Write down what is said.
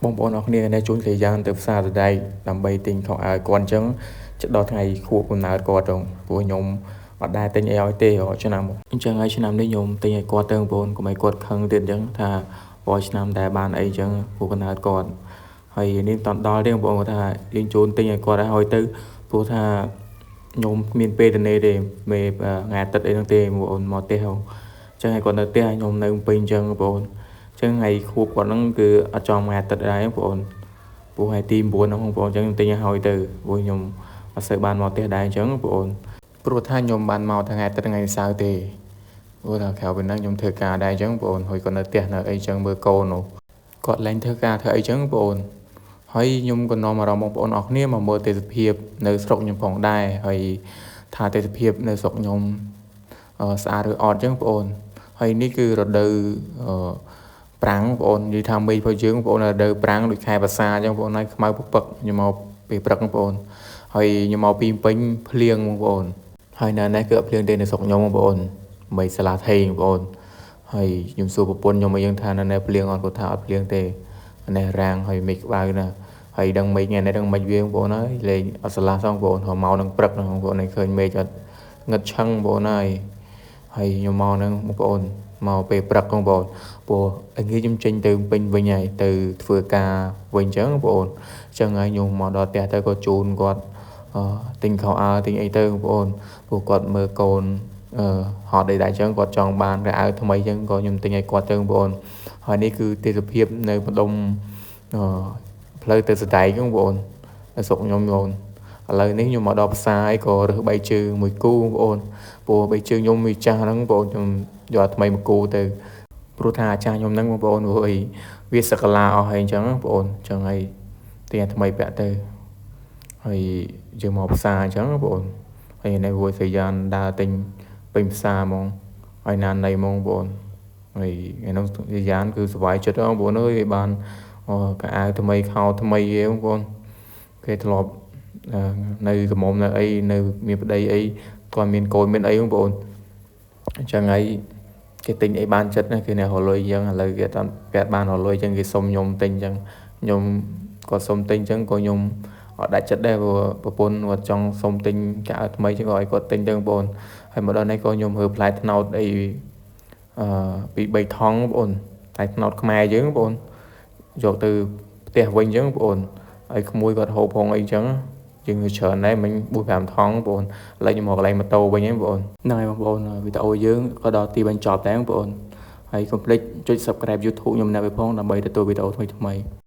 បងប្អូនអរគ្នាដែលជួនគ្នាយ៉ាងទៅផ្សារដៃដើម្បីទិញខោអាវគាត់អញ្ចឹងចិត្តដល់ថ្ងៃខួបកំណើតគាត់ទៅព្រោះខ្ញុំអត់ដែលទិញអីឲ្យទេរាល់ឆ្នាំអញ្ចឹងហើយឆ្នាំនេះខ្ញុំទិញឲ្យគាត់ទៅបងប្អូនកុំឲ្យគាត់ខឹងទៀតអញ្ចឹងថារាល់ឆ្នាំតែបានអីអញ្ចឹងខួបកំណើតគាត់ហើយនេះតន់ដល់ទេបងប្អូនគាត់ថាយើងជូនទិញឲ្យគាត់ឲ្យទៅព្រោះថាខ្ញុំគ្មានពេលទៅនេះទេមេថ្ងៃអាទិត្យអីហ្នឹងទេបងប្អូនមកផ្ទះអញ្ចឹងឲ្យគាត់នៅផ្ទះខ្ញុំនៅពេញអញ្ចឹងបងប្អូនចឹងថ្ងៃខួបគាត់ហ្នឹងគឺអត់ចំថ្ងៃអាទិត្យដែរបងប្អូនព្រោះថ្ងៃទី9ហ្នឹងបងប្អូនចឹងទិញឲ្យទៅព្រោះខ្ញុំអត់សូវបានមកផ្ទះដែរអញ្ចឹងបងប្អូនព្រោះថាខ្ញុំបានមកថ្ងៃអាទិត្យថ្ងៃសៅរ៍ទេព្រោះថាក្រៅពីហ្នឹងខ្ញុំធ្វើការដែរអញ្ចឹងបងប្អូនហើយគាត់នៅផ្ទះនៅអីអញ្ចឹងមើលកូននោះគាត់ឡើងធ្វើការធ្វើអីអញ្ចឹងបងប្អូនហើយខ្ញុំក៏នាំអារម្មណ៍បងប្អូនអរគ្នាមកមើលទេសភាពនៅស្រុកខ្ញុំផងដែរហើយថាទេសភាពនៅស្រុកខ្ញុំស្អាតឬអត់អញ្ចឹងបងប្អូនហើយនេះគឺរដូវប្រាំងបងប្អូននិយាយថាមេឃរបស់យើងបងប្អូនរដូវប្រាំងដូចខែវស្សាអញ្ចឹងបងប្អូនហើយខ្មៅពពកខ្ញុំមកពេលព្រឹកបងប្អូនហើយខ្ញុំមកពីពេញភ្លៀងបងប្អូនហើយនៅនេះគឺអត់ភ្លៀងទេនៅស្រុកខ្ញុំបងប្អូនមិនសាឡាថេងបងប្អូនហើយខ្ញុំសួរប្រពន្ធខ្ញុំមកយើងថានៅនេះភ្លៀងអត់គាត់ថាអត់ភ្លៀងទេនេះរាំងហើយមេឃក្បៅណាហើយដឹងមេឃថ្ងៃនេះដឹងមិនវាបងប្អូនហើយលេងអត់សាឡាសងបងប្អូនហើយមកនឹងព្រឹកបងប្អូនឲ្យឃើញមេឃអត់ងឹតឆឹងបងប្អូនហើយខ្ញុំមកនឹងបងប្អូនមកពេលព្រឹកបងប្អូនព្រោះអីខ្ញុំចេញទៅពេញវិញហើយទៅធ្វើការវិញអញ្ចឹងបងប្អូនអញ្ចឹងហើយខ្ញុំមកដល់ផ្ទះទៅក៏ជូនគាត់ទិញខោអាវទិញអីទៅបងប្អូនព្រោះគាត់មើលកូនហត់អីដែរអញ្ចឹងគាត់ចង់បានcáiអាវថ្មីអញ្ចឹងក៏ខ្ញុំទិញឲ្យគាត់ទៅបងប្អូនហើយនេះគឺទេសភាពនៅម្ដុំផ្លូវទៅសដែកបងប្អូននៅស្រុកខ្ញុំបងប្អូនឥឡូវនេះខ្ញុំមកដល់ផ្សារហើយក៏រើសបីជើងមួយគូបងប្អូនព្រោះបីជើងខ្ញុំវាចាស់ហ្នឹងបងប្អូនខ្ញុំយកថ្មីមួយគូទៅព្រោះថាអាចារ្យខ្ញុំហ្នឹងបងប្អូនព្រោះអីវាសក្លាអស់ហើយអញ្ចឹងបងប្អូនអញ្ចឹងហើយទិញថ្មីពាក់ទៅហើយយើងមកផ្សារអញ្ចឹងបងប្អូនហើយនៅវយសយ៉ានដើរទិញពេញផ្សារហ្មងហើយណានណៃហ្មងបងប្អូនហើយថ្ងៃនោះសយ៉ានគឺសុវ័យចិត្តបងប្អូនអើយវាបានកៅអៅថ្មីខោថ្មីឯងបងប្អូនគេធ្លាប់នៅកំមុំនៅអីនៅមានប្តីអីគាត់មានកូនមានអីបងប្អូនអញ្ចឹងហើយគេទិញអីបានចិត្តណាគេអ្នករលុយអញ្ចឹងឥឡូវគេអត់គេបានរលុយអញ្ចឹងគេសុំខ្ញុំទិញអញ្ចឹងខ្ញុំគាត់សុំទិញអញ្ចឹងក៏ខ្ញុំអត់ដាច់ចិត្តដែរព្រោះប្រពន្ធគាត់ចង់សុំទិញកៅអៅថ្មីអញ្ចឹងក៏ឲ្យគាត់ទិញទៅបងប្អូនហើយមកដល់នេះក៏ខ្ញុំរើផ្លែត្នោតអីពី3ថងបងប្អូនផ្លែត្នោតខ្មែរយើងបងប្អូនយកទៅផ្ទះវិញអញ្ចឹងបងប្អូនហើយក្មួយគាត់ហូបផងអីអញ្ចឹងយើងច្រើនដែរមិញ4-5ថងបងប្អូនឥឡូវខ្ញុំមកកន្លែងម៉ូតូវិញហ្នឹងបងប្អូនហ្នឹងហើយបងប្អូនវីដេអូយើងក៏ដល់ទីបញ្ចប់ដែរបងប្អូនហើយកុំភ្លេចចុច Subscribe YouTube ខ្ញុំនៅវិញផងដើម្បីទទួលវីដេអូថ្មីៗ